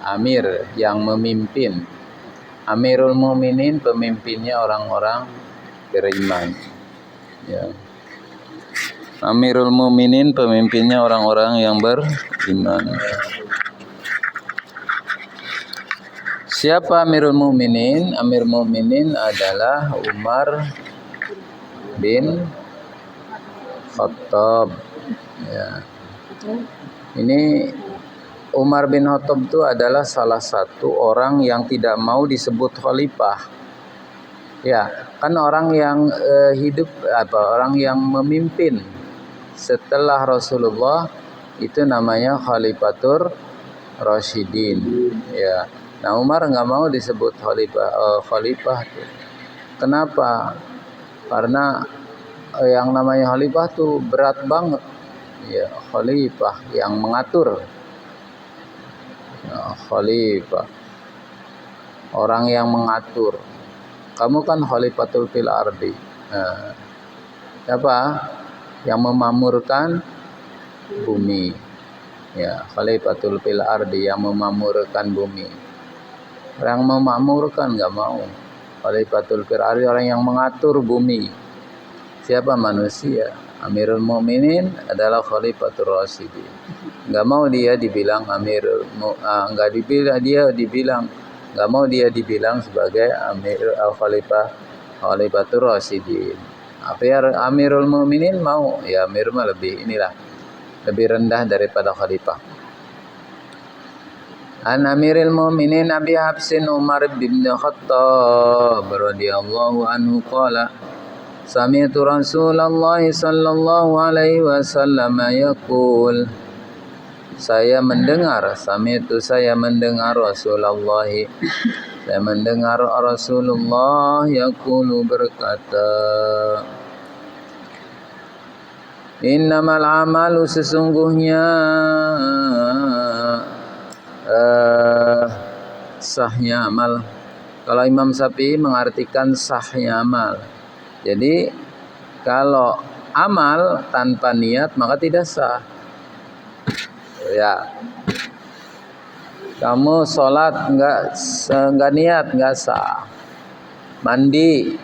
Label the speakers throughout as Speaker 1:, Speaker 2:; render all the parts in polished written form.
Speaker 1: amir yang memimpin. Amirul Mukminin pemimpinnya orang-orang beriman. Ya. Amirul Mukminin pemimpinnya orang-orang yang beriman. Siapa Amirul Mukminin? Amirul Mukminin adalah Umar bin Khattab. Ya. Ini Umar bin Khattab itu adalah salah satu orang yang tidak mau disebut khalifah. Ya, kan orang yang orang yang memimpin setelah Rasulullah itu namanya Khalifatur Rasyidin. Ya. Nah, Umar nggak mau disebut khalifah. Kenapa? Karena yang namanya khalifah tuh berat banget. Ya, khalifah yang mengatur. Khalifah orang yang mengatur. Kamu kan khalifatul fil ardi. Siapa? Yang memamurkan bumi. Ya, khalifatul fil ardi, yang memamurkan bumi. Orang memakmurkan nggak mau. Khalifatul fil ardi orang yang mengatur bumi. Siapa? Manusia. Amirul Mukminin adalah Khalifatur Rasyidin. Nggak mau dia dibilang nggak mau dia dibilang sebagai Khalifatur Rasyidin. Amirul Mukminin mau, ya Amir mah lebih rendah daripada khalifah. An Amirul Mukminin Abi Hafsin Umar bin Khattab radhiyallahu anhu qala Sami'tu Rasulullah sallallahu alaihi wasallam yaqul. Saya mendengar Rasulullah. Saya mendengar Rasulullah yaqulu berkata, Innamal amalu sesungguhnya sahnya amal. Kalau Imam Syafi'i mengartikan sahnya amal. Jadi kalau amal tanpa niat maka tidak sah. Ya, kamu sholat nggak niat nggak sah. Mandi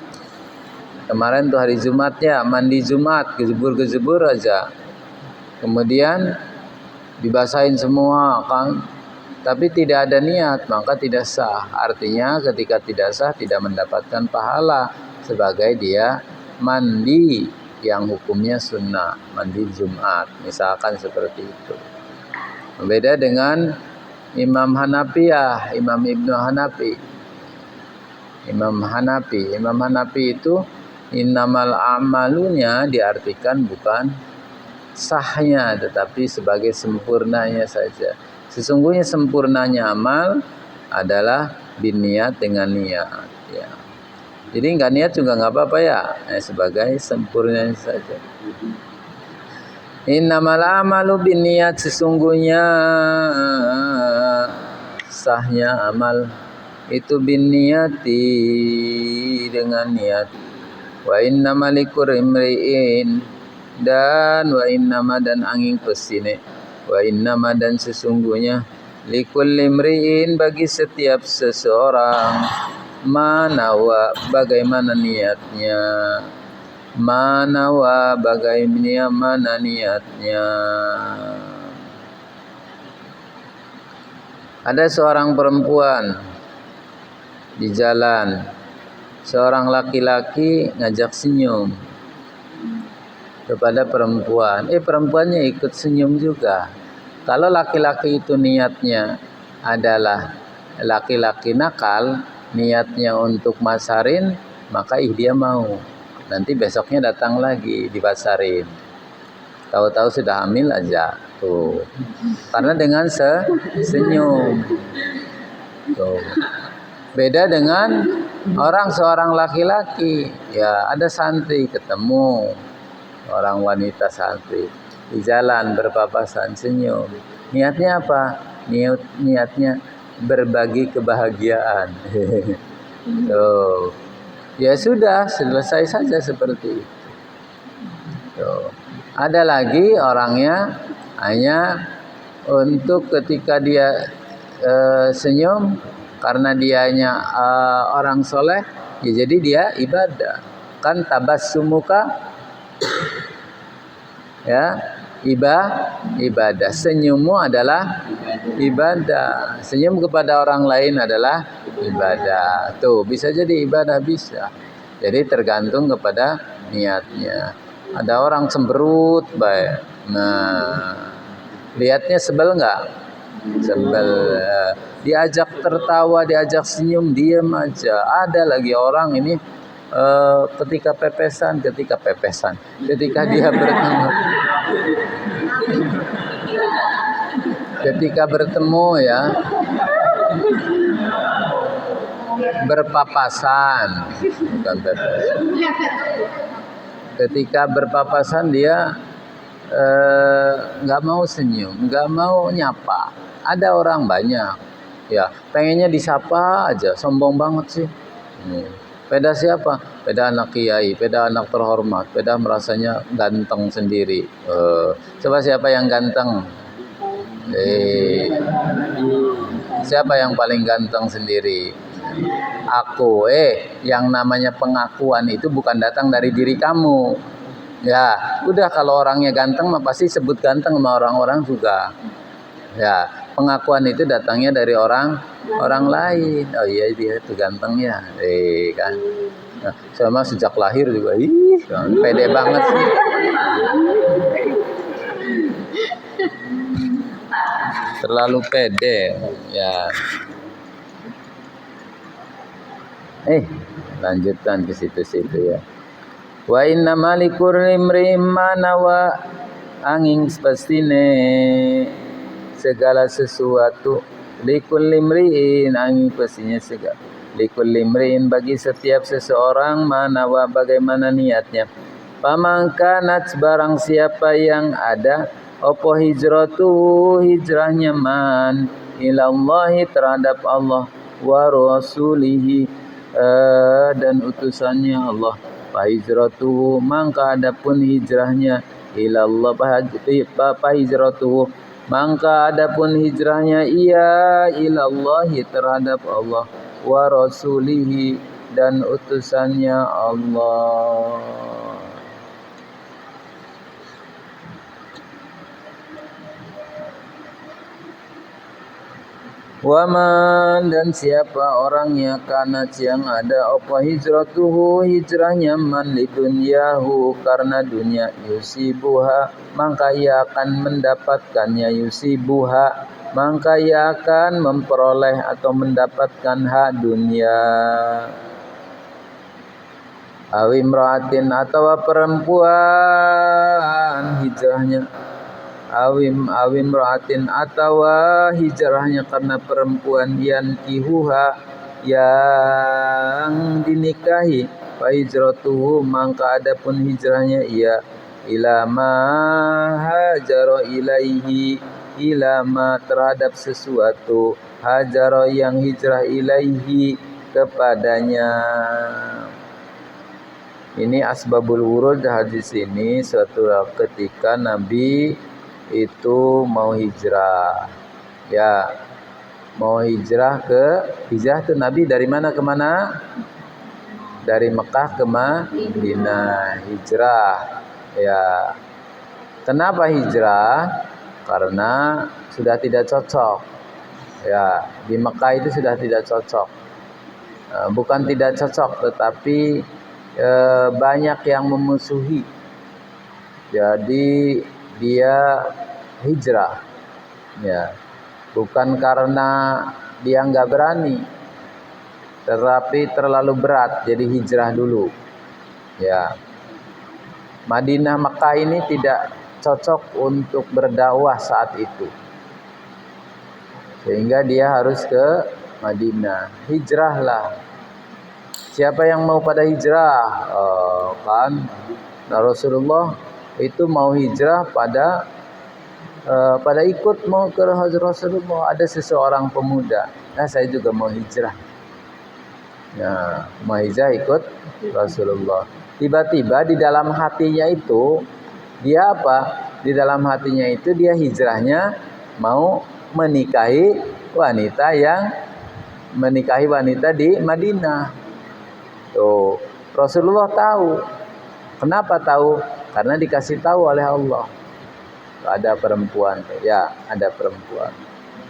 Speaker 1: kemarin tuh hari Jumatnya, mandi Jumat gejebur aja. Kemudian dibasahin semua kan, tapi tidak ada niat maka tidak sah. Artinya ketika tidak sah tidak mendapatkan pahala. Sebagai dia mandi yang hukumnya sunnah, mandi Jumat, misalkan seperti itu. Berbeda dengan Imam Hanafiyah, Imam Ibnu Hanafi. Imam Hanafi itu innamal amalunya diartikan bukan sahnya, tetapi sebagai sempurnanya saja. Sesungguhnya sempurnanya amal adalah biniat dengan niat. Ya. Jadi nggak niat juga nggak apa-apa ya, sebagai sempurnanya saja. Innamal amalu binniyat, sesungguhnya sahnya amal itu binniyati dengan niat. Wa innamal likulli imri'in, dan wa innama dan angin pesine. Wa innama dan sesungguhnya likulli imri'in bagi setiap seseorang manawa bagaimana niatnya, manawa bagaimana niatnya. Ada seorang perempuan di jalan, seorang laki-laki ngajak senyum kepada perempuan. Perempuannya ikut senyum juga. Kalau laki-laki itu niatnya adalah laki-laki nakal, niatnya untuk masarin, maka dia mau. Nanti besoknya datang lagi dibasarin. Tahu-tahu sudah hamil aja tuh. Karena dengan senyum. Tuh. Beda dengan seorang laki-laki, ya ada santri ketemu orang wanita santri di jalan berpapasan senyum. Niatnya apa? Niatnya berbagi kebahagiaan. Tuh. Ya sudah, selesai saja seperti itu. Tuh. Ada lagi orangnya hanya untuk ketika dia senyum karena dianya orang soleh, ya jadi dia ibadah. Kan tabassumuka ya ibadah. Senyummu adalah ibadah. Senyum kepada orang lain adalah ibadah. Tuh, bisa jadi ibadah, bisa. Jadi tergantung kepada niatnya. Ada orang cemberut baik. Nah, lihatnya sebel enggak? Sebel. Diajak tertawa, diajak senyum, diam aja. Ada lagi orang ini ketika dia bertemu ya, berpapasan, bukan pepesan. Ketika berpapasan dia nggak mau senyum, nggak mau nyapa. Ada orang banyak, ya pengennya disapa aja, sombong banget sih. Peda siapa? Peda anak kiai, peda anak terhormat, peda merasanya ganteng sendiri. Coba siapa yang ganteng? Siapa yang paling ganteng sendiri? Aku. Yang namanya pengakuan itu bukan datang dari diri kamu. Ya, udah kalau orangnya ganteng mah pasti sebut ganteng sama orang-orang juga. Ya, pengakuan itu datangnya dari orang lain. Oh iya dia itu ganteng ya. Kan. Nah, sama sejak lahir juga pede banget sih. Terlalu pede ya. Lanjutkan ke situ-situ ya. Wa inna malikur limri manawa angin pastine segala sesuatu likul limriin angin pastinya segala likul limriin bagi setiap seseorang manawa bagaimana niatnya. Pamangkanat barang siapa yang ada opo hijratu hijrahnya man ilallahi terhadap Allah wa rasulihi dan utusannya Allah. Fa hijratuhu mangka adapun hijrahnya ilallah fa hijratuhu mangka adapun hijrahnya ilallahi terhadap Allah wa rasulihi dan utusannya Allah. Waman dan siapa orangnya kanat yang ada apa hijratuhu hijrahnya man lidunyahu karena dunia yusibuha maka ia akan mendapatkannya yusibuha maka ia akan memperoleh atau mendapatkan hak dunia. Awimraatin atau perempuan hijrahnya awim ra'atin atawa hijrahnya karena perempuan yang kihuha yang dinikahi fa hijratuhu mangka adapun hijrahnya ia ilama hajara ilaihi ilama terhadap sesuatu hajara yang hijrah ilaihi kepadanya. Ini asbabul wurud hadis ini suatu ketika Nabi itu mau hijrah ya, mau hijrah itu Nabi dari mana ke mana? Dari Mekah ke Madinah hijrah ya. Kenapa hijrah? Karena sudah tidak cocok ya, di Mekah itu sudah tidak cocok. Bukan tidak cocok tetapi banyak yang memusuhi, jadi dia hijrah ya, bukan karena dia nggak berani tetapi terlalu berat jadi hijrah dulu ya. Madinah Makkah ini tidak cocok untuk berdakwah saat itu sehingga dia harus ke Madinah. Hijrahlah. Siapa yang mau pada hijrah? Kan Rasulullah itu mau hijrah pada ikut mau ke Rasulullah. Ada seseorang pemuda, saya juga mau hijrah. Nah, mau hijrah ikut Rasulullah. Tiba-tiba di dalam hatinya itu dia hijrahnya mau menikahi wanita yang menikahi wanita di Madinah. Tuh, Rasulullah tahu. Kenapa tahu? Karena dikasih tahu oleh Allah. Ada perempuan, ya ada perempuan.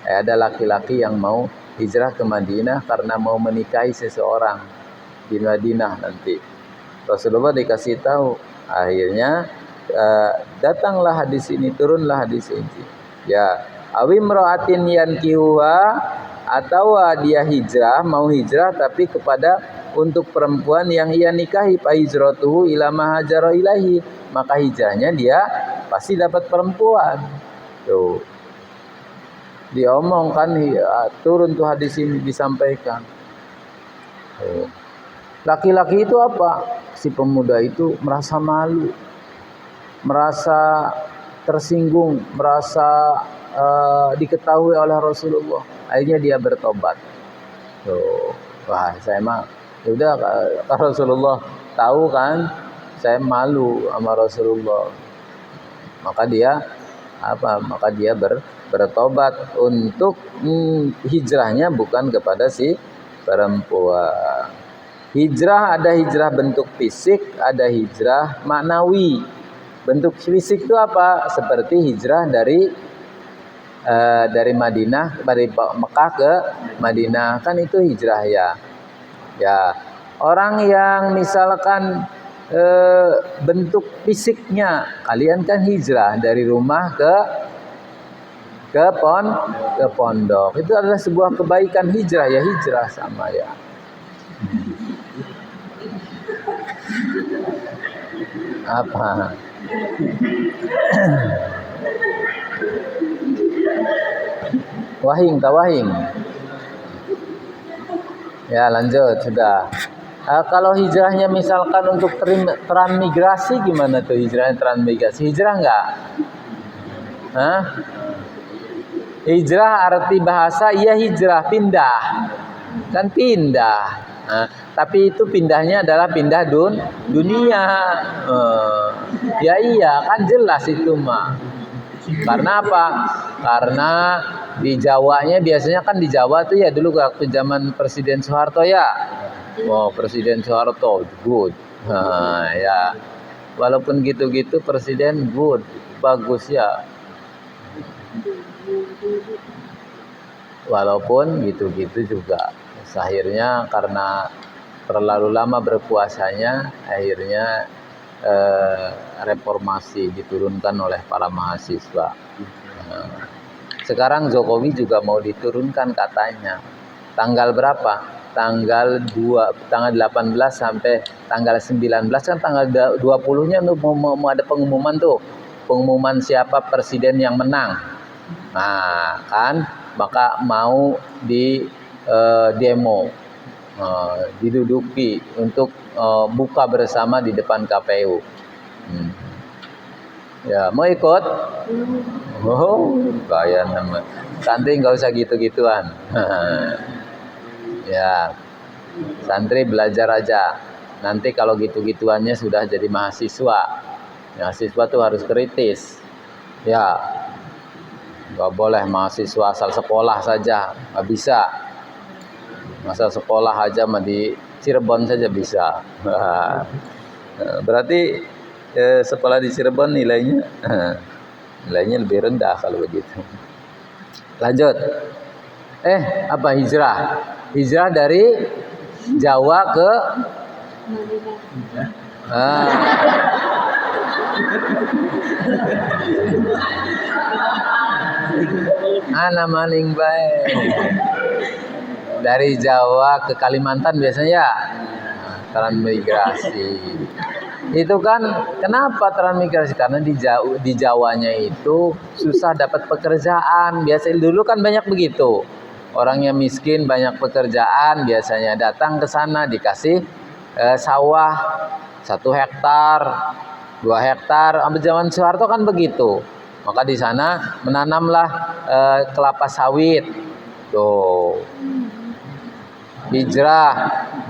Speaker 1: Ada laki-laki yang mau hijrah ke Madinah karena mau menikahi seseorang di Madinah nanti. Rasulullah dikasih tahu. Akhirnya datanglah hadis ini, turunlah hadis ini. Ya, awim ra'atin yankihuha, atau dia hijrah, mau hijrah tapi kepada untuk perempuan yang ia nikahi, fa hijratuhu ila ma hajara ilaihi, maka hijrahnya dia pasti dapat perempuan. Tuh. Diomongkan, turun tuh hadis ini disampaikan. Tuh. Laki-laki itu apa? Si pemuda itu merasa malu, merasa tersinggung, merasa diketahui oleh Rasulullah. Akhirnya dia bertobat. Tuh, wah saya mah, ya udah Rasulullah tahu kan, saya malu sama Rasulullah. Maka dia bertobat untuk hijrahnya bukan kepada si perempuan. Hijrah ada hijrah bentuk fisik, ada hijrah maknawi. Bentuk fisik itu apa? Seperti hijrah dari Madinah, dari Mekah ke Madinah, kan itu hijrah ya. Ya, orang yang misalkan bentuk fisiknya, kalian kan hijrah dari rumah ke pondok. Itu adalah sebuah kebaikan, hijrah ya, hijrah sama ya. Apa? Wahing. Ya lanjut sudah. Kalau hijrahnya misalkan untuk transmigrasi, gimana tuh hijrahnya transmigrasi? Hijrah enggak? Hah? Hijrah arti bahasa iya hijrah, pindah. Kan pindah. Tapi itu pindahnya adalah pindah dunia. Ya iya, kan jelas itu mah. Karena apa? Karena di Jawanya biasanya kan di Jawa tuh ya dulu waktu zaman Presiden Soeharto ya. Oh, Presiden Soeharto good. Ya. Walaupun gitu-gitu presiden good, bagus ya. Walaupun gitu-gitu juga. Akhirnya karena terlalu lama berkuasanya, akhirnya reformasi diturunkan oleh para mahasiswa. Sekarang Jokowi juga mau diturunkan katanya. Tanggal berapa? Tanggal 18 sampai tanggal 19 kan tanggal 20-nya mau ada pengumuman tuh. Pengumuman siapa presiden yang menang. Nah, kan maka mau di demo, diduduki untuk buka bersama di depan KPU. Ya, mau ikut? Oh, bayar nama. Santri nggak usah gitu-gituan. Ya, santri belajar aja. Nanti kalau gitu-gituannya sudah jadi mahasiswa. Mahasiswa tuh harus kritis. Ya, nggak boleh mahasiswa asal sekolah saja, nggak bisa. Asal sekolah aja mah di Cirebon saja bisa. Berarti sekolah di Cirebon nilainya lebih rendah kalau begitu. Lanjut. Apa hijrah? Hijrah dari Jawa ke Ana maning bae. Dari Jawa ke Kalimantan biasanya ya, transmigrasi. Itu kan kenapa transmigrasi? Karena di Jawanya itu susah dapat pekerjaan. Biasanya dulu kan banyak begitu. Orang yang miskin banyak pekerjaan, biasanya datang ke sana dikasih sawah 1 hektar, 2 hektar. Sampai zaman Soeharto kan begitu. Maka di sana menanamlah kelapa sawit. Tuh. Hijrah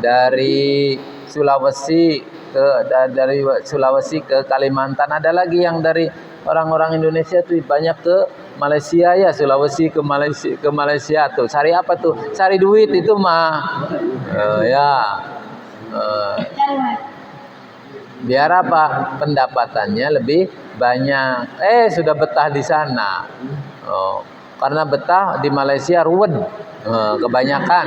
Speaker 1: dari Sulawesi ke Kalimantan. Ada lagi yang dari orang-orang Indonesia tuh banyak ke Malaysia ya, Sulawesi ke Malaysia tuh. Cari apa tuh? Cari duit itu mah. Ya. Biar apa? Pendapatannya lebih banyak. Sudah betah di sana. Karena betah di Malaysia ruwet. Kebanyakan.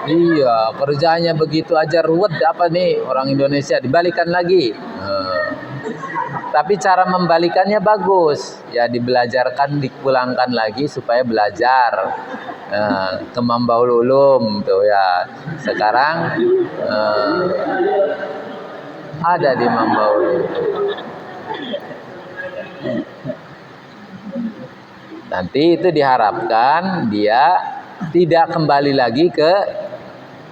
Speaker 1: Iya, kerjanya begitu aja ruwet, apa nih orang Indonesia dibalikan lagi. Tapi cara membalikannya bagus, ya dibelajarkan, dipulangkan lagi supaya belajar. Ke Mambaul Ulum tuh ya. Sekarang ada di Mambaul Ulum. Nanti itu diharapkan dia tidak kembali lagi ke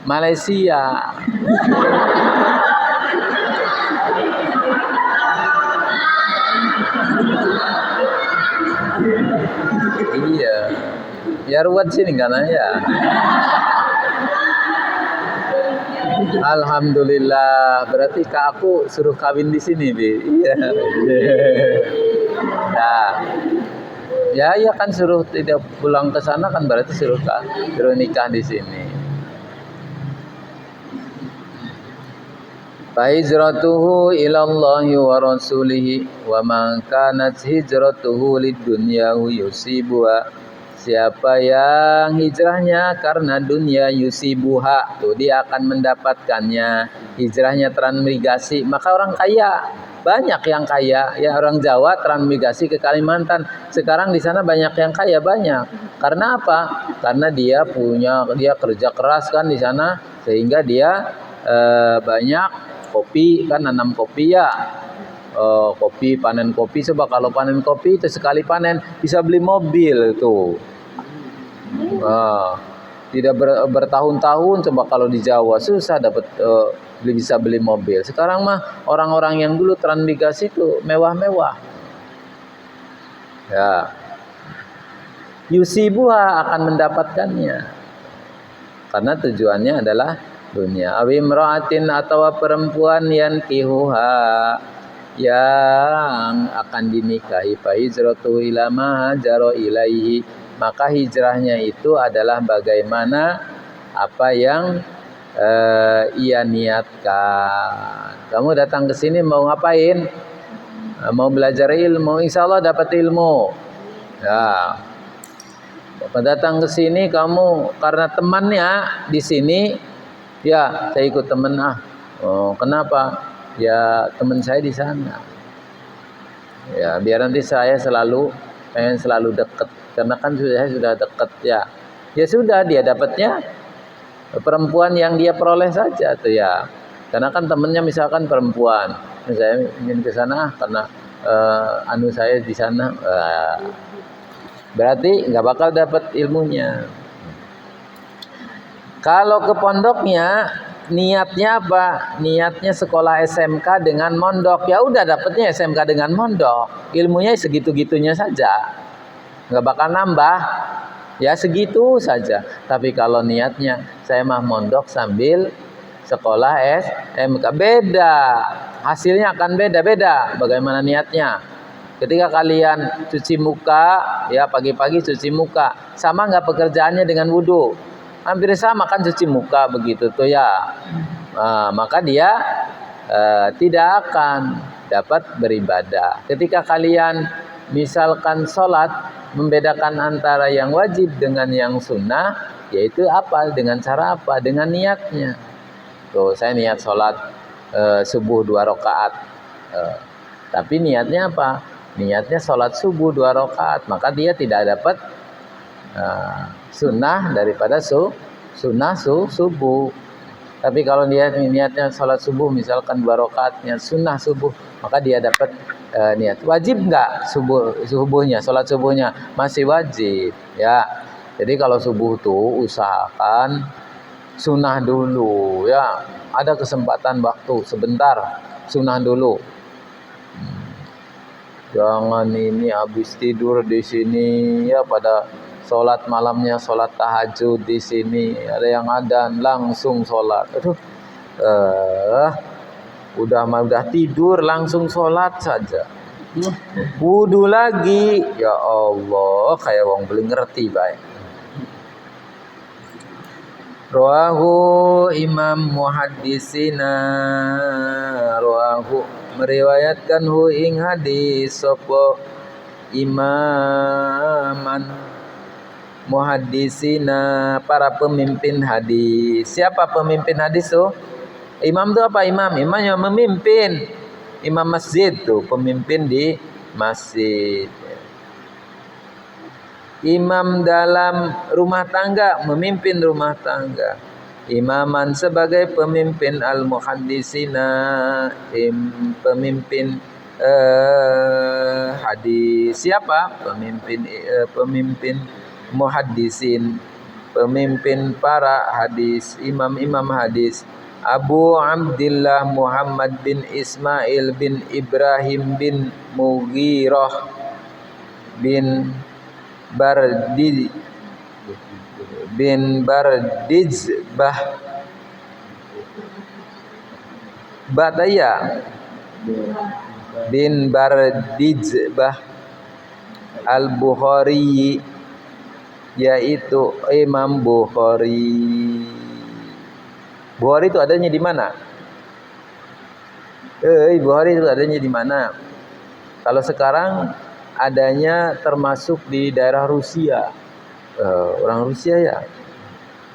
Speaker 1: Malaysia. Iya. Ya ruwet sini kan ya. Alhamdulillah, berarti Kak aku suruh kawin di sini, Bi. Iya. Nah. Ya kan suruh tidak pulang ke sana kan berarti suruh nikah di sini. Fa hijratuhu ilallahi wa rasulihi wa man kanat hijratuhu lidunya yusibuha. Siapa yang hijrahnya karena dunia yusibuha, tuh dia akan mendapatkannya. Hijrahnya transmigrasi, maka orang kaya banyak yang kaya ya, orang Jawa transmigrasi ke Kalimantan. Sekarang di sana banyak yang kaya, banyak. Karena apa? Karena dia kerja keras kan di sana, sehingga dia banyak kopi kan, nanam kopi ya. Kopi, panen kopi. Coba kalau panen kopi itu sekali panen bisa beli mobil itu. Tidak bertahun-tahun. Coba kalau di Jawa susah dapat bisa beli mobil. Sekarang mah orang-orang yang dulu transmigrasi itu mewah-mewah. Ya. Yusibuha akan mendapatkannya. Karena tujuannya adalah dunia. Awimra'atin atau perempuan yang kihuha, yang akan dinikahi, fa hijratu ila ma hajara ilaihi, maka hijrahnya itu adalah bagaimana apa yang ia niatkan. Kamu datang ke sini mau ngapain? Mau belajar ilmu, insya Allah dapat ilmu. Ya. Datang ke sini kamu karena temannya di sini, ya saya ikut teman kenapa? Ya teman saya di sana. Ya biar nanti saya pengen selalu dekat, karena kan saya sudah dekat ya. Ya sudah, dia dapatnya perempuan yang dia peroleh saja tuh ya. Karena kan temennya misalkan perempuan, saya ingin ke sana karena saya di sana, berarti nggak bakal dapat ilmunya. Kalau ke pondoknya niatnya apa? Niatnya sekolah SMK dengan mondok. Ya udah dapatnya SMK dengan mondok. Ilmunya segitu-gitunya saja. Nggak bakal nambah. Ya segitu saja. Tapi kalau niatnya saya mah mondok sambil sekolah SMK, beda. Hasilnya akan beda-beda bagaimana niatnya. Ketika kalian cuci muka, ya pagi-pagi cuci muka, sama nggak pekerjaannya dengan wudhu? Hampir sama kan cuci muka begitu tuh ya. Maka dia tidak akan dapat beribadah. Ketika kalian misalkan sholat, membedakan antara yang wajib dengan yang sunnah, yaitu apa? Dengan cara apa? Dengan niatnya. Tuh saya niat sholat subuh 2 rakaat. Tapi niatnya apa? Niatnya sholat subuh 2 rakaat. Maka dia tidak dapat sunnah daripada sunnah subuh. Tapi kalau dia niatnya sholat subuh misalkan 2 rakaat, niat sunnah subuh, maka dia dapat niat. Wajib enggak subuhnya, sholat subuhnya? Masih wajib ya. Jadi kalau subuh tuh usahakan sunnah dulu ya. Ada kesempatan waktu sebentar, sunnah dulu. Jangan ini habis tidur di sini ya, pada sholat malamnya, sholat tahajud di sini, ada yang adzan langsung sholat. udah tidur langsung sholat saja. Wudu lagi, ya Allah, kayak wong belum ngerti baik. Rawahu Imam Muhaddisina, rawahu meriwayatkan hu ing hadis sapa imaman muhaddisina, para pemimpin hadis. Siapa pemimpin hadis tuh? Imam tuh apa? Imam yang memimpin. Imam masjid tuh, pemimpin di masjid. Imam dalam rumah tangga, memimpin rumah tangga. Imaman sebagai pemimpin al-muhaddisina, pemimpin hadis. Siapa? Pemimpin muhaddisin, pemimpin para hadis, imam-imam hadis. Abu Abdillah Muhammad bin Ismail bin Ibrahim bin Mughirah bin Bardizbah Bataya bin Bardizbah Al-Bukhari, yaitu Imam Bukhari. Bukhari itu adanya di mana? Bukhari itu adanya di mana? Kalau sekarang adanya termasuk di daerah Rusia. Orang Rusia ya.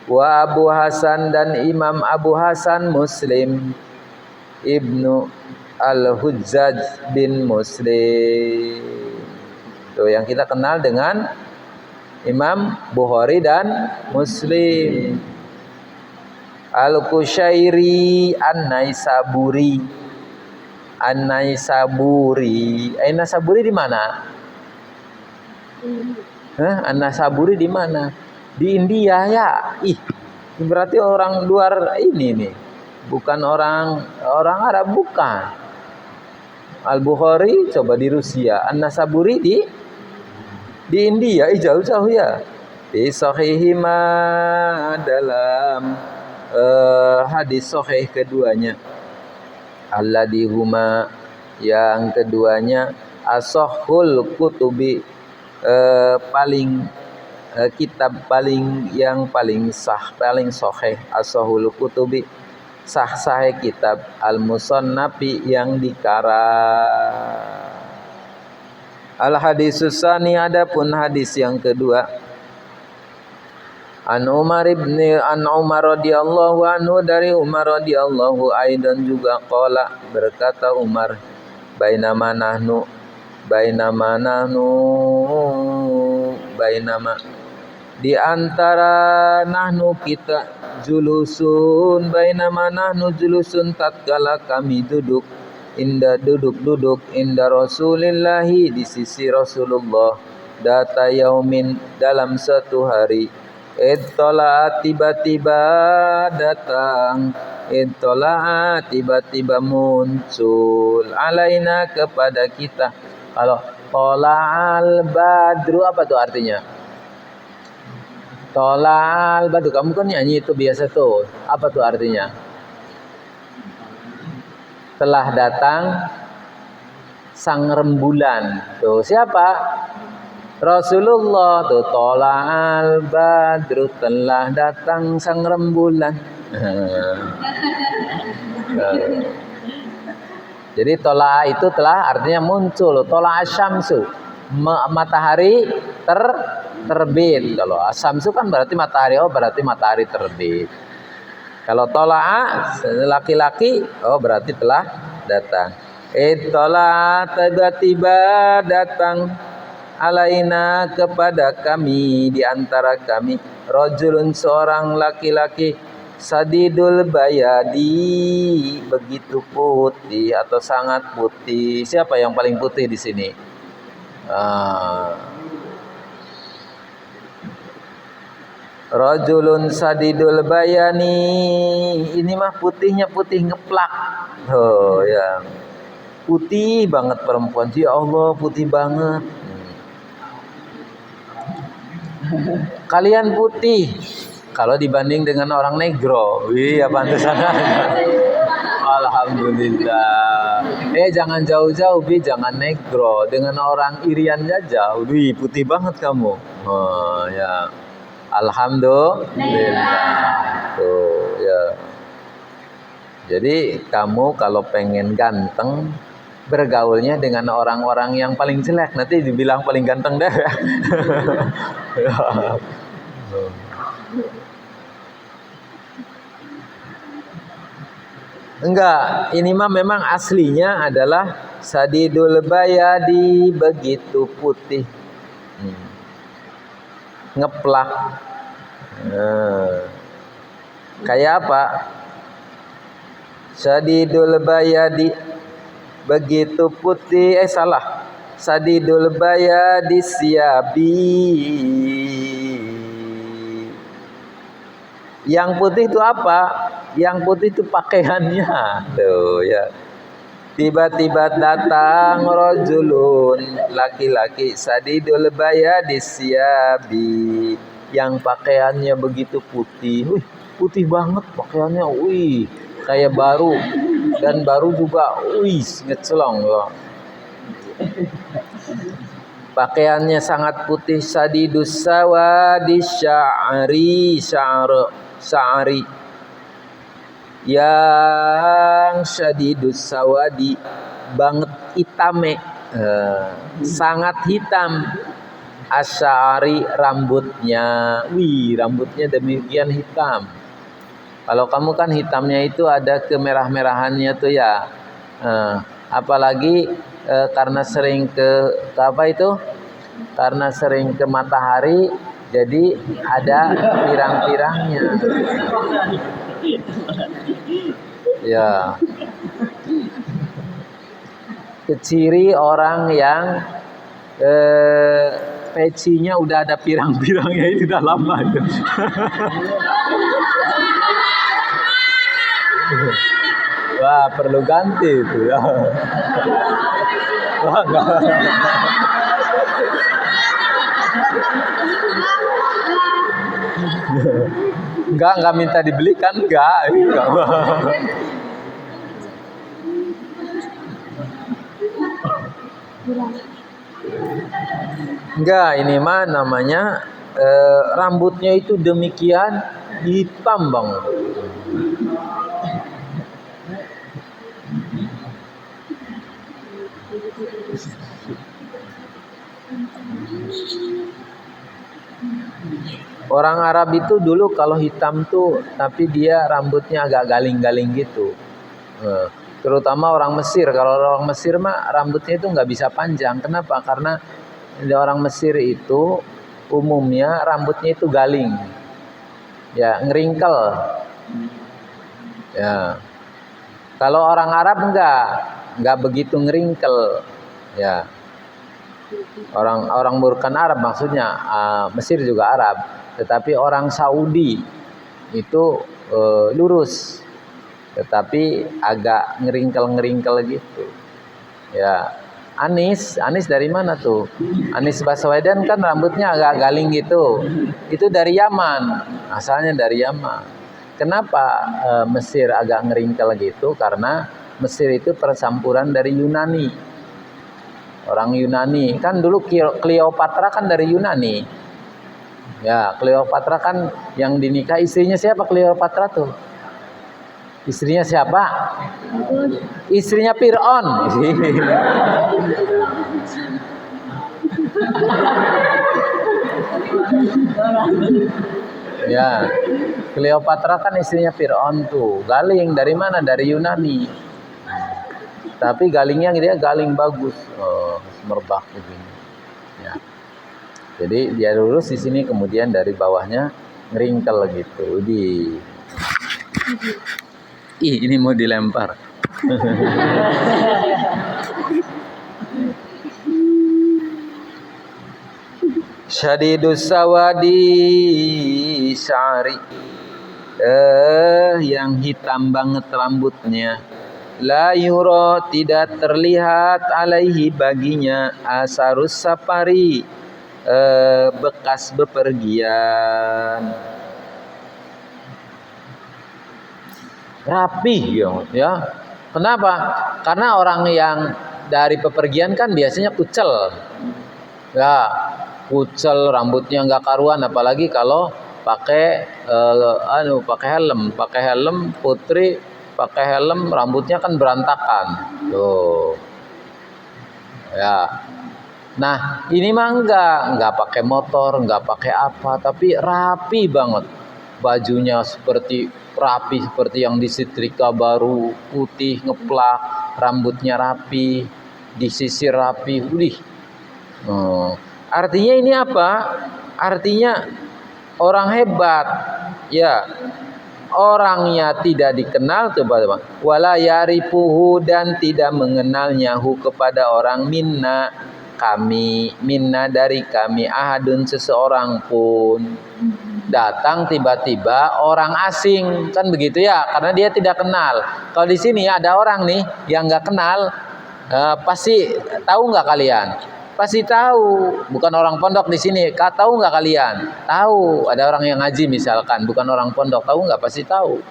Speaker 1: Wa Abu Hasan, dan Imam Abu Hasan Muslim Ibnu Al-Huzzaj bin Muslim. Tuh yang kita kenal dengan Imam Bukhari dan Muslim. Al-Qushairi An-Naisaburi. An-Naisaburi di mana? An-Naisaburi di mana? Di India ya. Berarti orang luar ini nih. Bukan orang Arab, bukan. Al-Bukhari coba di Rusia, An-Naisaburi di India, jauh-jauh ya. Di sahihima, dalam hadis sahih keduanya, alladhi huma, yang keduanya, asahhul kutubi, kitab yang paling sah, paling sahih, asahhul kutubi, sah kitab, al-musannafi, yang dikarang. Al-hadisus tsani, adapun hadis yang kedua, An Umar radhiyallahu anhu, dari Umar radhiyallahu aidan juga qala, berkata Umar, bainama di antara nahnu kita julusun, bainama nahnu julusun, tatkala kami duduk inda Rasulillahi, di sisi Rasulullah, data yaumin, dalam satu hari, ittola'a, tiba-tiba datang, ittola'a, tiba-tiba muncul, alaina, kepada kita. Kalau tola'al badru, apa tuh artinya? Tola'al badru, kamu kan nyanyi itu biasa tuh. Apa tuh artinya? Telah datang sang rembulan. Tuh siapa? Rasulullah. Tuh, tola'al badru, telah datang sang rembulan. Jadi tola'a itu telah, artinya muncul. Tola'a syamsu, matahari terbit. Kalau asyamsu kan berarti matahari, berarti matahari terbit. Kalau tola'a laki-laki, berarti telah datang. Tola'a, tiba-tiba datang, alaina, kepada kami, di antara kami, rajulun, seorang laki-laki, sadidul bayadi, begitu putih atau sangat putih. Siapa yang paling putih di sini? Rajulun sadidul bayani, ini mah putihnya putih ngeplak. Ya. Putih banget perempuan. Ya Allah, putih banget. Kalian putih kalau dibanding dengan orang negro. Iya, pantesan aja. Alhamdulillah. Jangan jauh-jauh, Bi, jangan negro. Dengan orang Irian aja, wih putih banget kamu. Oh, ya. Alhamdulillah. Tuh, ya. Jadi kamu kalau pengen ganteng, bergaulnya dengan orang-orang yang paling jelek, nanti dibilang paling ganteng deh. Enggak, ini mah memang aslinya adalah sadidul bayadi, begitu putih. Ngeplak. Kayak apa? Sadidul bayadi, begitu putih. Salah. Sadidul bayadi siabi. Yang putih itu apa? Yang putih itu pakaiannya. Tuh ya. Tiba-tiba datang rajulun, laki-laki, sadidul bayadi siabi, yang pakaiannya begitu putih. Wih, putih banget pakaiannya. Wih, kayak baru. Dan baru juga, wih, ngecelong loh. Pakaiannya sangat putih. Sadidus sawadi sya'ri, sya'ri, yang syadidus sawadi, banget hitame, sangat hitam. Asy'ari, rambutnya. Wih, rambutnya demikian hitam. Kalau kamu kan hitamnya itu ada kemerah-merahannya tuh ya. Apalagi karena sering ke apa itu? Karena sering ke matahari, jadi ada pirang-pirangnya. Ya. Ciri orang yang pecinya udah ada pirang-pirangnya itu udah lama. Wah, perlu ganti itu ya. Wah, enggak minta dibelikan, enggak. Enggak, ini mah namanya rambutnya itu demikian hitam banget. Orang Arab itu dulu kalau hitam tuh, tapi dia rambutnya agak galing-galing gitu. Terutama orang Mesir. Kalau orang Mesir mah rambutnya itu nggak bisa panjang. Kenapa? Karena orang Mesir itu umumnya rambutnya itu galing, ya, ngeringkel. Ya. Kalau orang Arab nggak begitu ngeringkel. Ya. Orang bukan Arab maksudnya, Mesir juga Arab. Tetapi orang Saudi itu lurus, tetapi agak ngeringkel gitu. Ya, Anies dari mana tuh? Anies Baswedan kan rambutnya agak galing gitu. Itu dari Yaman, asalnya dari Yaman. Kenapa Mesir agak ngeringkel gitu? Karena Mesir itu percampuran dari Yunani. Orang Yunani kan dulu Cleopatra kan dari Yunani. Ya, Cleopatra kan yang dinikahi istrinya siapa Cleopatra tuh? Istrinya siapa? Istrinya Fir'aun. Ya, Cleopatra kan istrinya Fir'aun tuh. Galing dari mana? Dari Yunani. Tapi galingnya dia galing bagus. Merbak begini. Ya. Jadi dia lurus di sini, kemudian dari bawahnya ngeringkel gitu. Ini mau dilempar. Syadidus sawadi sya'ri, yang hitam banget rambutnya. La yura, tidak terlihat, alaihi, baginya, asarus safari, bekas bepergian. Rapi ya. Kenapa? Karena orang yang dari pepergian kan biasanya kucel. Ya, kucel, rambutnya nggak karuan, apalagi kalau pakai pakai helm putri, pakai helm rambutnya kan berantakan. Tuh. Ya. Nah, ini mah enggak pakai motor, enggak pakai apa, tapi rapi banget. Bajunya rapi seperti yang disetrika baru, putih ngeplak, rambutnya rapi, disisir rapi. Artinya ini apa? Artinya orang hebat. Ya, orangnya tidak dikenal kepada wala yarifuhu, dan tidak mengenalnya kepada orang minna dari kami, ahadun seseorang pun. Datang tiba-tiba orang asing, kan begitu ya, karena dia tidak kenal. Kalau di sini ada orang nih yang nggak kenal, pasti tahu nggak kalian? Pasti tahu, bukan orang pondok di sini. Tahu nggak kalian? Tahu. Ada orang yang ngaji misalkan, bukan orang pondok, tahu nggak? Pasti tahu.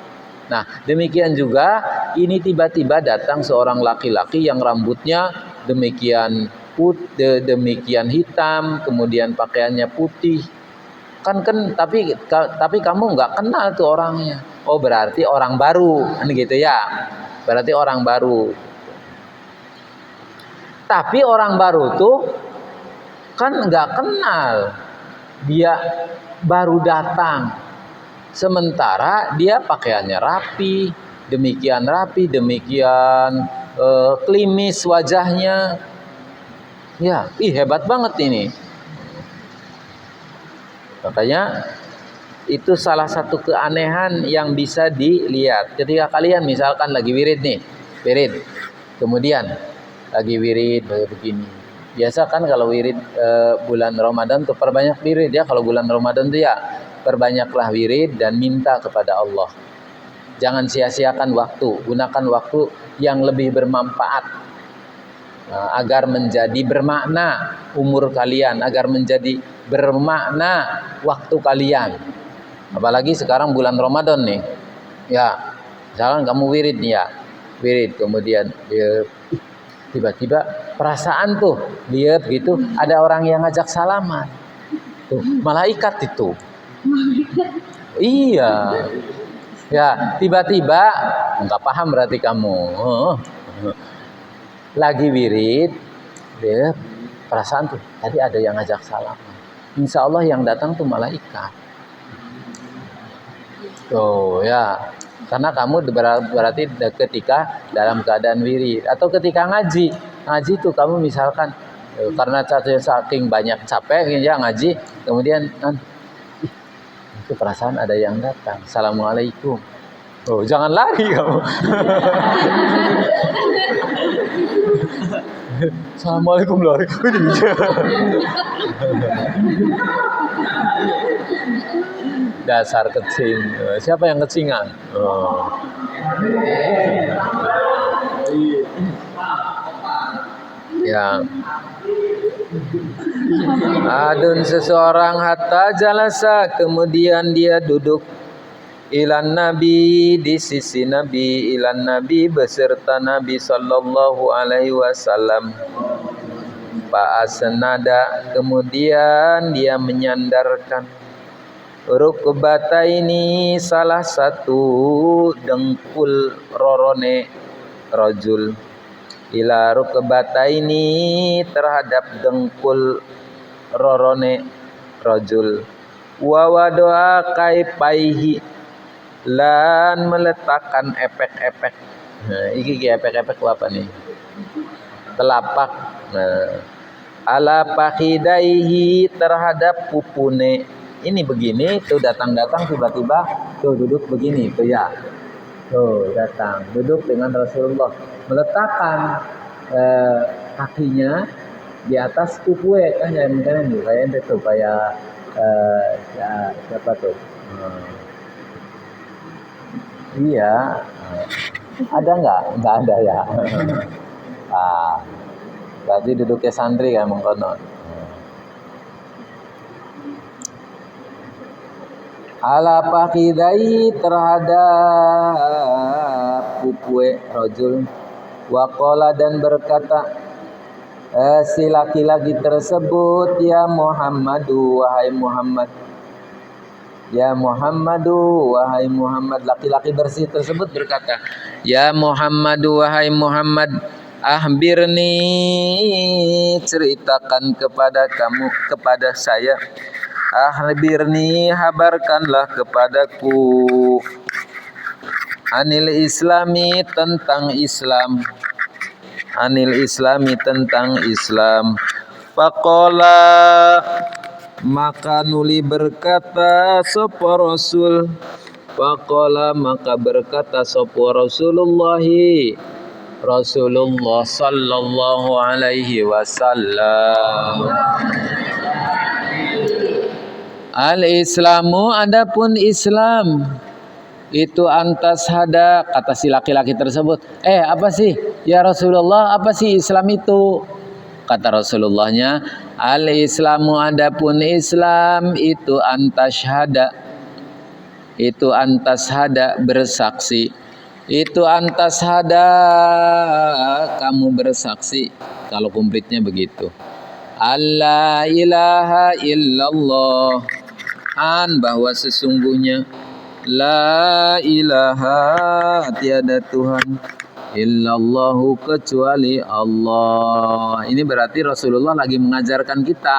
Speaker 1: Nah, demikian juga ini tiba-tiba datang seorang laki-laki yang rambutnya demikian hitam, kemudian pakaiannya putih. Tapi kamu nggak kenal tuh orangnya. Oh, berarti orang baru, kan gitu ya? Berarti orang baru. Tapi orang baru tuh kan nggak kenal, dia baru datang. Sementara dia pakaiannya rapi, demikian klimis wajahnya. Ya, hebat banget ini. Makanya itu salah satu keanehan yang bisa dilihat. Ketika kalian misalkan lagi wirid nih, kemudian lagi wirid begini. Biasa kan kalau wirid bulan Ramadan tuh perbanyak wirid ya. Kalau bulan Ramadan tuh ya perbanyaklah wirid dan minta kepada Allah. Jangan sia-siakan waktu, gunakan waktu yang lebih bermanfaat. Agar menjadi bermakna umur kalian, agar menjadi bermakna waktu kalian. Apalagi sekarang bulan Ramadan nih. Ya, misalkan kamu wirid nih ya. Wirid kemudian tiba-tiba perasaan tuh lihat gitu ada orang yang ngajak salaman. Tuh, malaikat itu. Iya. Ya, tiba-tiba enggak paham berarti kamu. Lagi wirid, perasaan tuh tadi ada yang ngajak salam. Insya Allah yang datang tuh malaikat. Tuh ya, karena kamu berarti ketika dalam keadaan wirid atau ketika ngaji tuh kamu misalkan karena saking banyak capek ya ngaji, kemudian itu perasaan ada yang datang. Assalamualaikum. Oh, jangan lari kamu. Assalamualaikum lari. Dasar kecing. Siapa yang kecingan? Oh. Ya. Adun seseorang hatta jalasa, kemudian dia duduk ilan nabi, di sisi nabi, ilan nabi beserta nabi sallallahu alaihi wasallam. Fa'asnada, kemudian dia menyandarkan rukbataini, salah satu dengkul rorone rajul, ila rukbataini, terhadap dengkul rorone rajul, wa wadoa kaipaihi, lan meletakkan efek-efek. Nah, iki efek-efek apa nih? Telapak. Nah, ala pakhidaihi, terhadap pupune. Ini begini, tuh datang tiba-tiba tuh duduk begini tuh ya. Tuh datang, duduk dengan Rasulullah, meletakkan kakinya di atas pupue kan yang kayak itu kayak siapa tuh? Iya, ada nggak? Nggak ada ya. Berarti duduknya santri kan mengkono. Ala pakidai, terhadap cewek, rajul. Wa qala dan berkata si laki-laki tersebut, ya Muhammadu wahai Muhammad. Ya Muhammadu wahai Muhammad, laki-laki bersih tersebut berkata, ya Muhammadu wahai Muhammad, ahbirni, ceritakan kepada saya. Ahbirni, habarkanlah kepadaku. Anil islami, tentang Islam. Anil islami, tentang Islam. Faqala, maka nuli berkata sapa Rasul. Faqala, maka berkata sapa Rasulullah sallallahu alaihi wasallam. Al-Islamu, adapun Islam itu antas hada, kata si laki-laki tersebut. Apa sih ya Rasulullah, apa sih Islam itu? Kata Rasulullahnya, al-Islamu, adapun Islam itu antas hada. Itu antas hada, bersaksi. Itu antas hada, kamu bersaksi. Kalau komplitnya begitu. Allah ilaha illallah, bahwa sesungguhnya la ilaha, tiada Tuhan, illallahu, kecuali Allah. Ini berarti Rasulullah lagi mengajarkan kita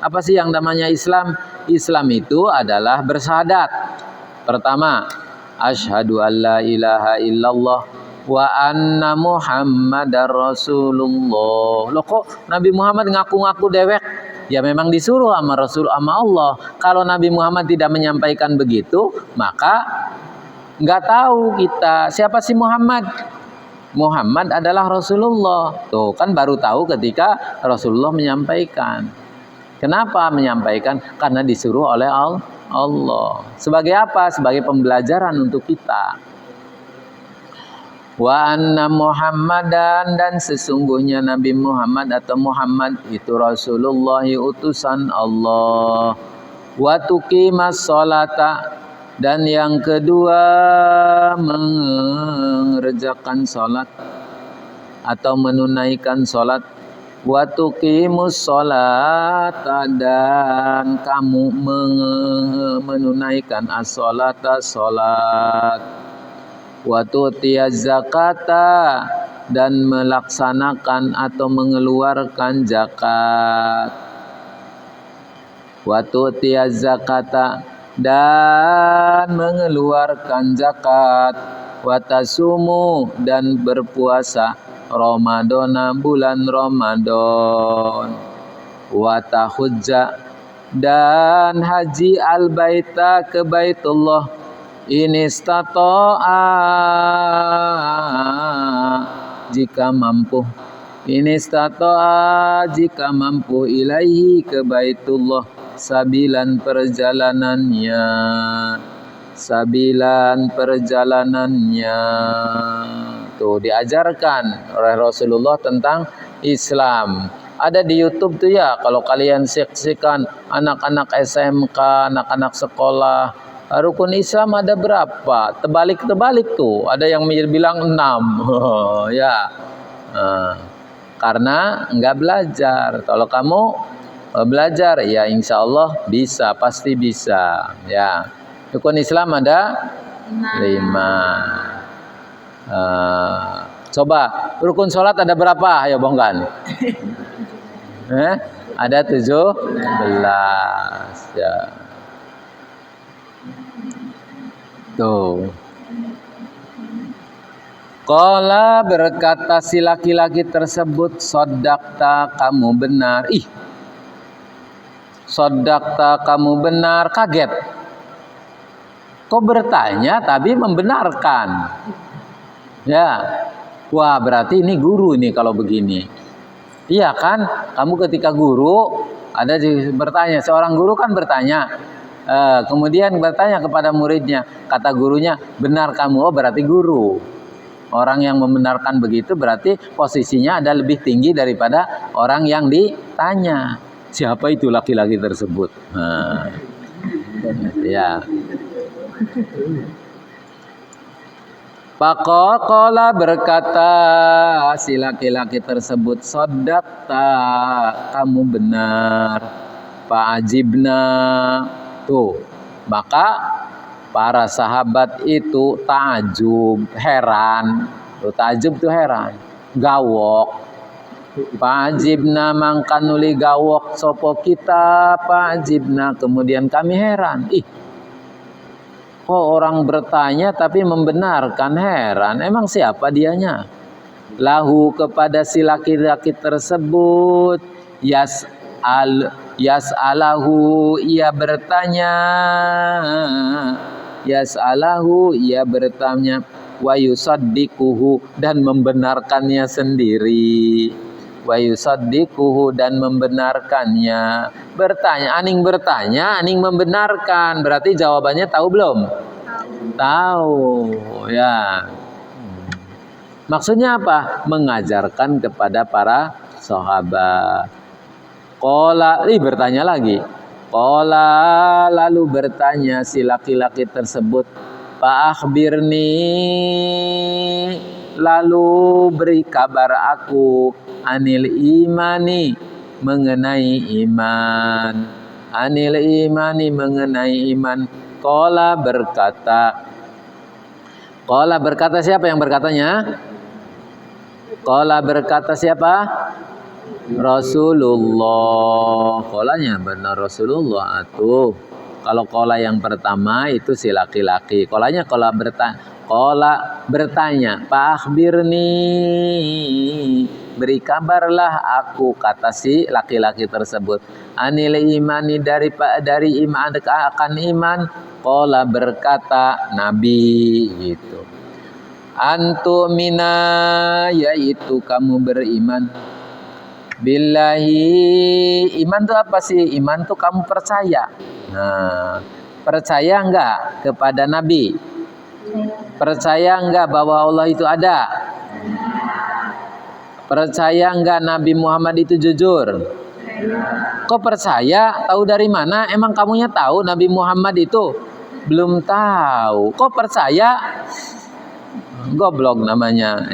Speaker 1: apa sih yang namanya Islam. Islam itu adalah bersyahadat. Pertama, asyhadu an la ilaha illallah wa anna Muhammadar Rasulullah. Loh, kok Nabi Muhammad ngaku-ngaku dewek? Ya memang disuruh sama Rasul, sama Allah. Kalau Nabi Muhammad tidak menyampaikan begitu, maka nggak tahu kita siapa sih Muhammad. Muhammad adalah Rasulullah. Tuh kan baru tahu ketika Rasulullah menyampaikan. Kenapa menyampaikan? Karena disuruh oleh Allah. Sebagai apa? Sebagai pembelajaran untuk kita. Wa anna Muhammadan, dan sesungguhnya Nabi Muhammad atau Muhammad itu Rasulullah, utusan Allah. Wa tuqimas sholata, dan yang kedua mengerjakan sholat atau menunaikan sholat. Wa tuqimus sholata, dan kamu menunaikan as-sholata, sholat. Wa tu'tiyaz zakata, dan melaksanakan atau mengeluarkan zakat. Wa tu'tiyaz zakata, dan mengeluarkan zakat. Wa tasumu, dan berpuasa Ramadana, bulan Ramadan. Wa tahujja, dan haji al-baita, ke Baitullah. Ini istata'a, jika mampu. Ini istata'a, jika mampu. Ilaihi, ke Baitullah. Sabilan, perjalanannya. Sabilan, perjalanannya. Tuh diajarkan oleh Rasulullah tentang Islam. Ada di YouTube tuh ya, kalau kalian saksikan anak-anak SMK, anak-anak sekolah. Rukun Islam ada berapa? Terbalik tuh. Ada yang bilang 6. Ya. Karena enggak belajar. Kalau kamu belajar, ya insya Allah bisa, pasti bisa. Ya. Rukun Islam ada 5. Coba rukun sholat ada berapa? Ayo bongkan. Ada 17. Ya. Tuh. Qala, berkata si laki-laki tersebut, sodakta, kamu benar. Sodakta, kamu benar. Kaget. Kok bertanya tapi membenarkan? Ya. Wah, berarti ini guru nih kalau begini. Iya kan? Kamu ketika guru ada bertanya, seorang guru kan bertanya. Kemudian bertanya kepada muridnya, kata gurunya, benar kamu. Oh, berarti guru. Orang yang membenarkan begitu berarti posisinya ada lebih tinggi daripada orang yang ditanya. Siapa itu laki-laki tersebut? Ya. Faqala berkata si laki-laki tersebut, "Shaddaqta, kamu benar." Fa'ajibna, tuh, maka para sahabat itu ta'ajub, heran. Tuh, ta'ajub tuh heran, gawok. Fa'ajibna mangkanuli gawok sopo kita, fa'ajibna, kemudian kami heran. Ih, kok orang bertanya tapi membenarkan, heran. Emang siapa dianya? Lahu, kepada si laki-laki tersebut, yas'alahu, ia bertanya, yas'alahu, ia bertanya, wa yusaddiquhu, dan membenarkannya sendiri. Wa yusaddiquhu, dan membenarkannya. Bertanya, aning membenarkan. Berarti jawabannya tahu belum? Tahu, ya. Maksudnya apa? Mengajarkan kepada para sahabat. Qala, bertanya lagi. Qala, lalu bertanya si laki-laki tersebut, fa akhbirni, lalu beri kabar aku, anil imani, mengenai iman. Anil imani, mengenai iman. Qala berkata siapa yang berkatanya? Qala berkata siapa? Rasulullah. Qolanya benar Rasulullah atuh. Kalau qala yang pertama itu si laki-laki. Qolanya qala bertanya, fa akhbirni, beri kabarlah aku, kata si laki-laki tersebut, anil imani, dari iman, akan iman. Qala berkata Nabi gitu, antu mina, yaitu kamu beriman, billahi, iman itu apa sih? Iman itu kamu percaya. Nah, percaya enggak kepada Nabi? Percaya enggak bahwa Allah itu ada? Percaya enggak Nabi Muhammad itu jujur? Kok percaya? Tahu dari mana? Emang kamunya tahu Nabi Muhammad itu? Belum tahu. Kok percaya? Goblok namanya.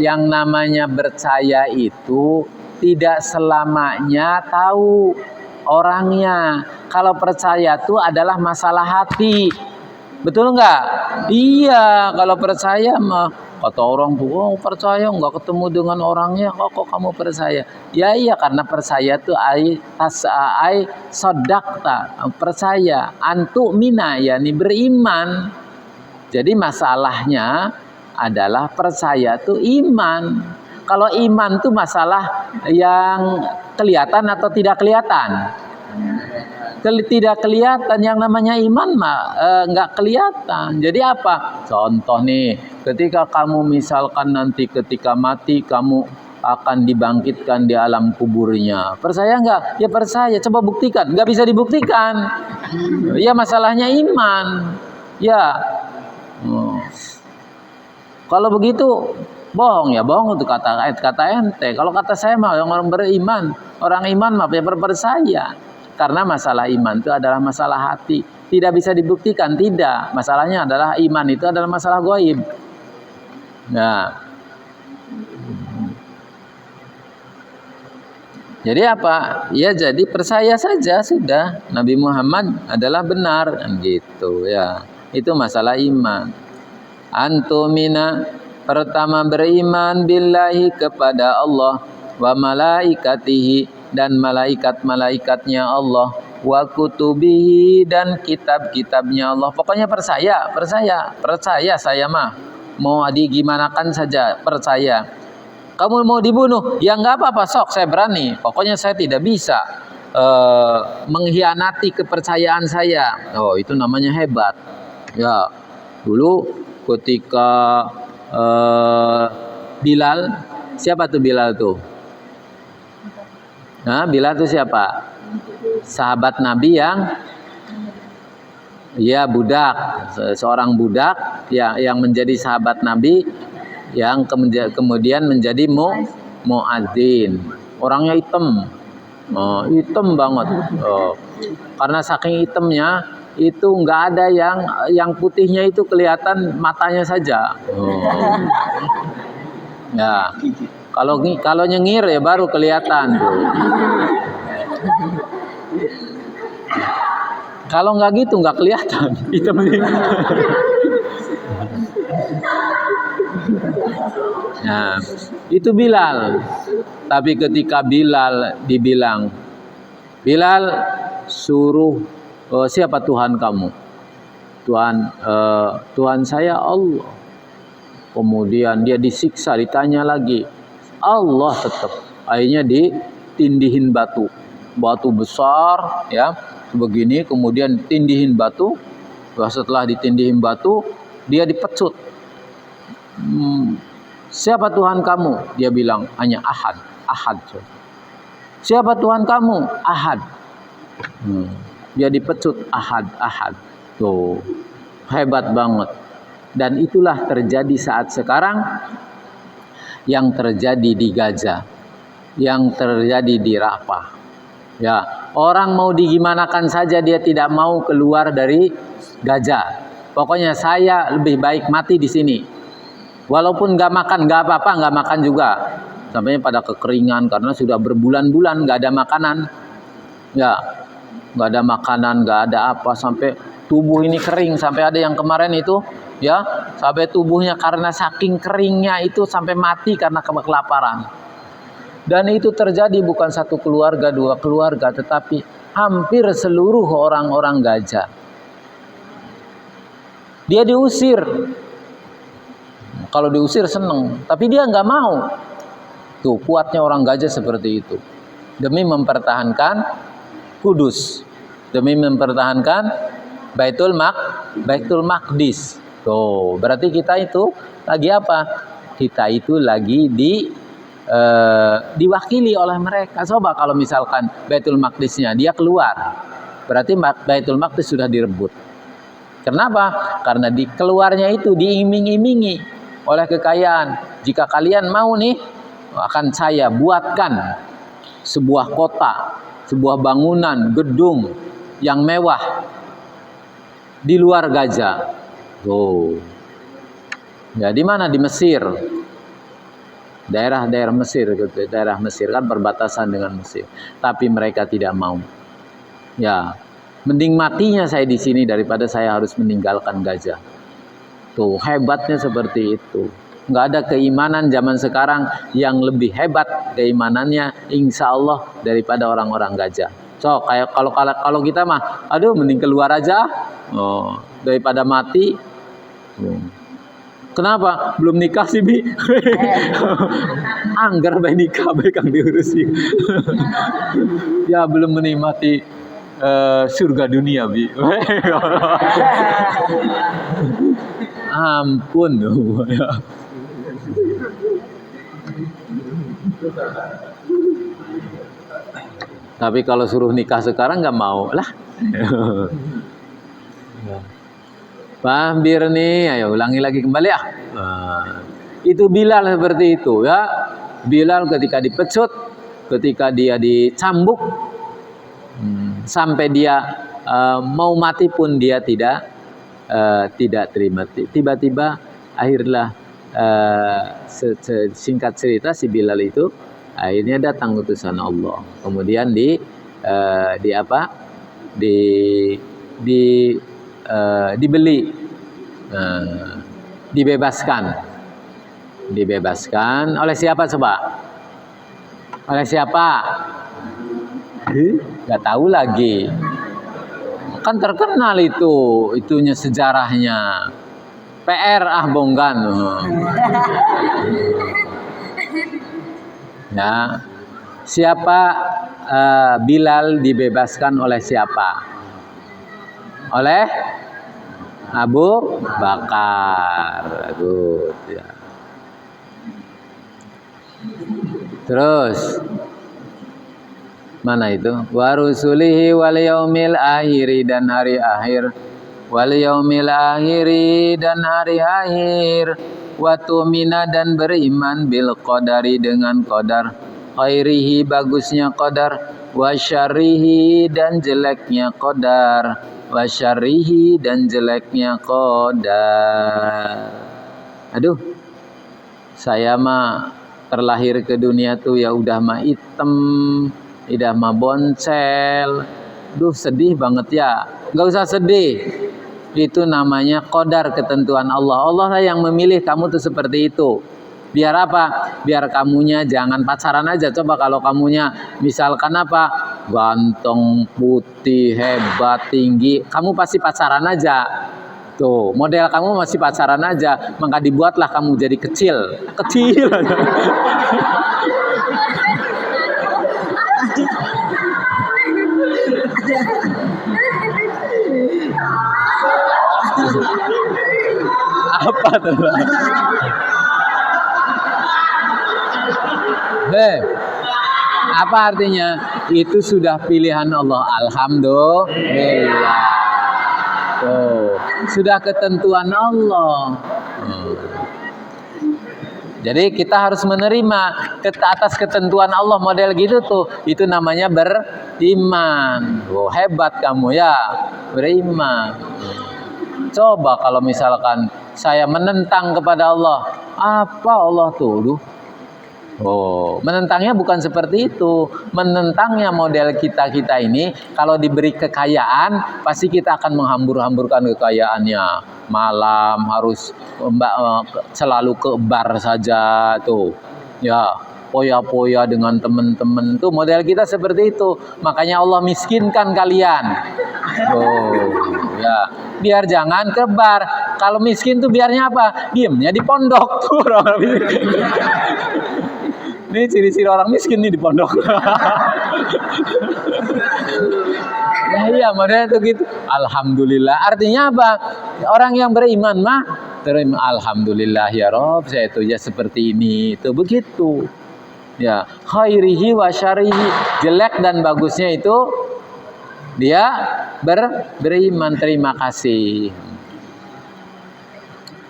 Speaker 1: Yang namanya percaya itu tidak selamanya tahu orangnya. Kalau percaya itu adalah masalah hati. Betul enggak? Iya, kalau percaya mah kata orang tuh, oh percaya enggak ketemu dengan orangnya, kok kamu percaya? Ya iya, karena percaya tuh ai sodakta, percaya, antu mina, yakni beriman. Jadi masalahnya adalah percaya tuh iman. Kalau iman tuh masalah yang kelihatan atau tidak kelihatan. Tidak kelihatan. Yang namanya iman mah nggak kelihatan. Jadi apa? Contoh nih, ketika kamu misalkan nanti ketika mati kamu akan dibangkitkan di alam kuburnya, percaya nggak? Ya percaya. Coba buktikan. Nggak bisa dibuktikan. Ya masalahnya iman. Ya. Kalau begitu bohong ya, bohong itu kata ente. Kalau kata saya mah orang beriman, orang iman mah ya percaya. Karena masalah iman itu adalah masalah hati, tidak bisa dibuktikan, tidak. Masalahnya adalah iman itu adalah masalah gaib. Nah, jadi apa? Ya jadi percaya saja sudah, Nabi Muhammad adalah benar, gitu ya. Itu masalah iman. Antumina, pertama beriman billahi, kepada Allah, wa malaikatihi, dan malaikat-malaikatnya Allah, wa kutubihi, dan kitab-kitabnya Allah. Pokoknya percaya saya mah. Mau digimanakan saja percaya. Kamu mau dibunuh, ya nggak apa-apa, sok saya berani. Pokoknya saya tidak bisa mengkhianati kepercayaan saya. Oh, itu namanya hebat. Ya, dulu ketika Bilal, siapa tuh Bilal tuh? Nah, Bilal tuh siapa? Sahabat Nabi yang ya budak, seorang budak yang menjadi sahabat Nabi, yang kemudian menjadi muadzin. Orangnya hitam, Hitam banget. Karena saking hitamnya itu nggak ada yang putihnya itu kelihatan matanya saja. Ya, kalau nyengir ya baru kelihatan tuh. Kalau nggak gitu nggak kelihatan hitam ini. Nah, itu Bilal. Tapi ketika Bilal dibilang, Bilal suruh siapa Tuhan kamu? Tuhan saya Allah. Kemudian dia disiksa, ditanya lagi, Allah tetap. Akhirnya ditindihin batu besar, ya, begini. Kemudian tindihin batu. Setelah ditindihin batu, dia dipecut. Siapa Tuhan kamu? Dia bilang hanya Ahad. Siapa Tuhan kamu? Ahad. Dia dipecut Ahad. Tuh, hebat banget. Dan itulah terjadi saat sekarang, yang terjadi di Gaza, yang terjadi di Rafah. Ya, orang mau digimanakan saja dia tidak mau keluar dari Gaza. Pokoknya saya lebih baik mati di sini. Walaupun nggak makan, nggak apa-apa, nggak makan juga. Sampai pada kekeringan karena sudah berbulan-bulan nggak ada makanan. Ya, nggak ada makanan, nggak ada apa, sampai tubuh ini kering. Sampai ada yang kemarin itu, ya, sampai tubuhnya karena saking keringnya itu sampai mati karena kelaparan. Dan itu terjadi bukan satu keluarga, dua keluarga, tetapi hampir seluruh orang-orang Gaza. Dia diusir. Kalau diusir seneng, tapi dia nggak mau. Tuh kuatnya orang Gaza seperti itu. Demi mempertahankan Kudus, demi mempertahankan Baitul Maqdis. Tuh, berarti kita itu lagi apa? Kita itu lagi diwakili oleh mereka. Coba kalau misalkan Baitul Maqdisnya dia keluar, berarti Baitul Maqdis sudah direbut. Kenapa? Karena di keluarnya itu diiming-imingi oleh kekayaan. Jika kalian mau nih, akan saya buatkan sebuah kota, sebuah bangunan, gedung yang mewah di luar Gaza. Tuh. Ya, di mana? Di Mesir. Daerah Mesir gitu. Daerah Mesir kan perbatasan dengan Mesir. Tapi mereka tidak mau. Ya, mending matinya saya di sini daripada saya harus meninggalkan Gaza. Tuh, hebatnya seperti itu. Nggak ada keimanan zaman sekarang yang lebih hebat keimanannya, insya Allah, daripada orang-orang Gaza. So, kayak kalau kita mah, aduh, mending keluar aja, daripada mati. Kenapa? Belum nikah sih, Bi. Anggar baik nikah, baik kang diurusi. Ya, belum menikmati surga dunia, Bi. Ampun. Tapi kalau suruh nikah sekarang nggak mau lah. Paham Bir nih? Ayo ulangi lagi kembali ya. Itu Bilal seperti itu ya. Bilal ketika dipecut, ketika dia dicambuk, sampai dia mau mati pun dia tidak terima. Tiba-tiba akhirnya singkat cerita si Bilal itu akhirnya datang utusan Allah. Kemudian dibeli, dibebaskan oleh siapa coba? Oleh siapa? Gak tahu lagi. Kan terkenal itunya sejarahnya. PR bonggan. Ya. Siapa Bilal dibebaskan oleh siapa? Oleh Abu Bakar. Good, ya. Terus mana itu? Wa rusulihi wal yaumil akhiri, dan hari akhir. Wal yaumil akhiri, dan hari akhir. Wa tu'mina, dan beriman bil qadari, dengan qadar. Khairihi, bagusnya qadar. wa syarrihi dan jeleknya qadar, wa syarrihi dan jeleknya qadar. Aduh, saya mah terlahir ke dunia tuh ya udah mah hitam, udah mah boncel. Duh, sedih banget ya. Gak usah sedih. Itu namanya qadar, ketentuan Allah. Allah lah yang memilih kamu tuh seperti itu. Biar apa? Biar kamunya jangan pacaran aja. Coba kalau kamunya misalkan apa? Ganteng, putih, hebat, tinggi, kamu pasti pacaran aja. Tuh, model kamu masih pacaran aja. Maka dibuatlah kamu jadi kecil. Kecil. Apa teman? Apa artinya? Itu sudah pilihan Allah. Alhamdulillah. Oh, sudah ketentuan Allah. Jadi kita harus menerima atas ketentuan Allah model gitu tuh. Itu namanya beriman. Oh, hebat kamu ya, beriman. Coba kalau misalkan saya menentang kepada Allah, apa Allah tuduh? Oh, menentangnya bukan seperti itu. Menentangnya model kita ini, kalau diberi kekayaan, pasti kita akan menghambur-hamburkan kekayaannya. Malam harus selalu ke bar saja tuh. Ya, poya-poya dengan teman-teman tuh model kita seperti itu. Makanya Allah miskinkan kalian. Oh, ya. Biar jangan ke bar. Kalau miskin tuh biarnya apa? Diemnya di pondok tuh. Ini ciri-ciri orang miskin nih di pondok. Nah iya, model itu gitu. Alhamdulillah. Artinya apa? Orang yang beriman mah terima alhamdulillah ya Rob, saya itu ya seperti ini. Itu begitu. Ya, khairihi wa syarihi, jelek dan bagusnya itu dia beriman, terima kasih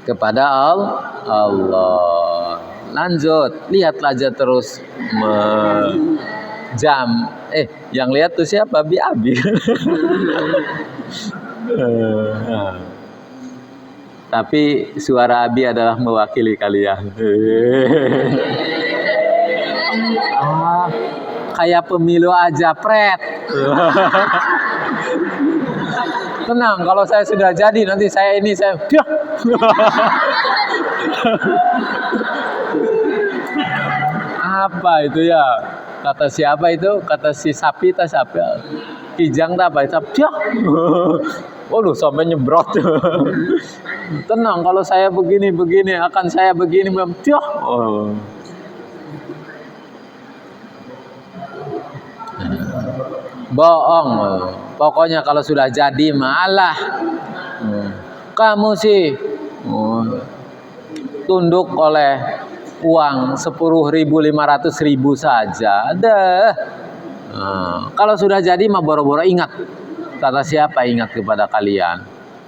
Speaker 1: kepada Allah. Lanjut, lihat aja terus jam. Yang lihat tuh siapa? Abi. Tapi suara Abi adalah mewakili kalian. Kayak pemilu aja, pret. Tenang, kalau saya sudah jadi nanti saya apa itu ya? Kata siapa itu? Kata si sapi tak siapa? Kijang tak apa? Waduh, sampai nyebrot. Tenang, kalau saya begini akan saya begini. Oh. Bohong. Pokoknya kalau sudah jadi malah kamu sih tunduk oleh uang 10.000, 500.000 saja. Kalau sudah jadi mah boro-boro ingat. Kata siapa ingat kepada kalian?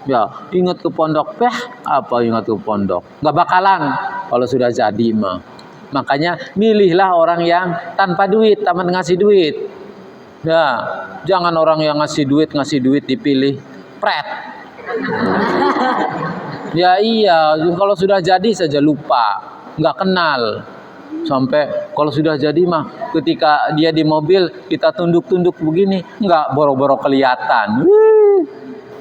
Speaker 1: Ya, ingat ke pondok. Apa ingat ke pondok? Gak bakalan kalau sudah jadi mah. Makanya milihlah orang yang tanpa duit, taman ngasih duit. Ya, jangan orang yang ngasih duit dipilih. Pret. Ya iya, kalau sudah jadi saja lupa. Nggak kenal. Sampai kalau sudah jadi mah ketika dia di mobil kita tunduk-tunduk begini nggak boro-boro kelihatan.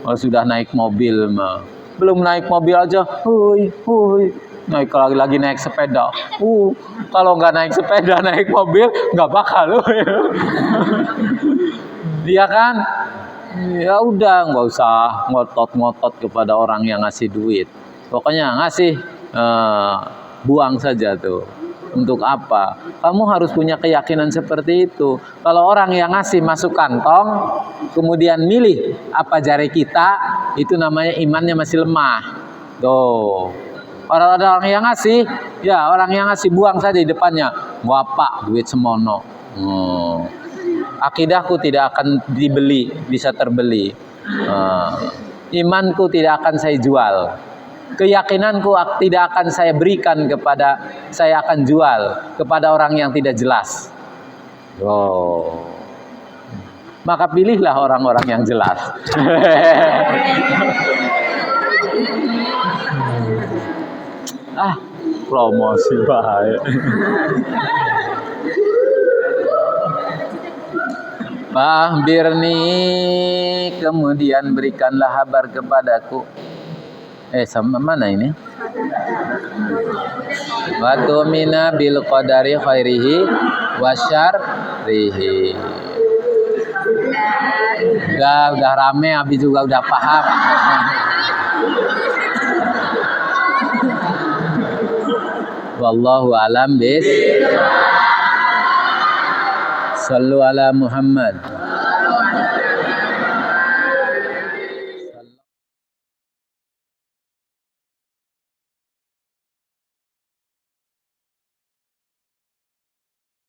Speaker 1: Kalau sudah naik mobil mah belum naik mobil aja naik lagi naik sepeda. Kalau nggak naik sepeda naik mobil nggak bakal. Iya kan? Ya udah nggak usah ngotot-ngotot kepada orang yang ngasih duit. Pokoknya ngasih buang saja tuh. Untuk apa? Kamu harus punya keyakinan seperti itu. Kalau orang yang ngasih masuk kantong, kemudian milih apa jari kita, itu namanya imannya masih lemah. Tuh. Orang yang ngasih, ya orang yang ngasih buang saja di depannya. Wapak duit semono. Akidahku tidak akan dibeli, bisa terbeli. Imanku tidak akan saya jual. Keyakinanku tidak akan saya berikan saya akan jual kepada orang yang tidak jelas. Maka pilihlah orang-orang yang jelas. Promosi baik. Fahbirni, kemudian berikanlah kabar kepadaku. Sama mana ini? Wa tu'mina bil qadari khairihi wa syarrihi. Udah rame, Abi juga udah paham. Wallahu alam bis. Sallu ala Muhammad.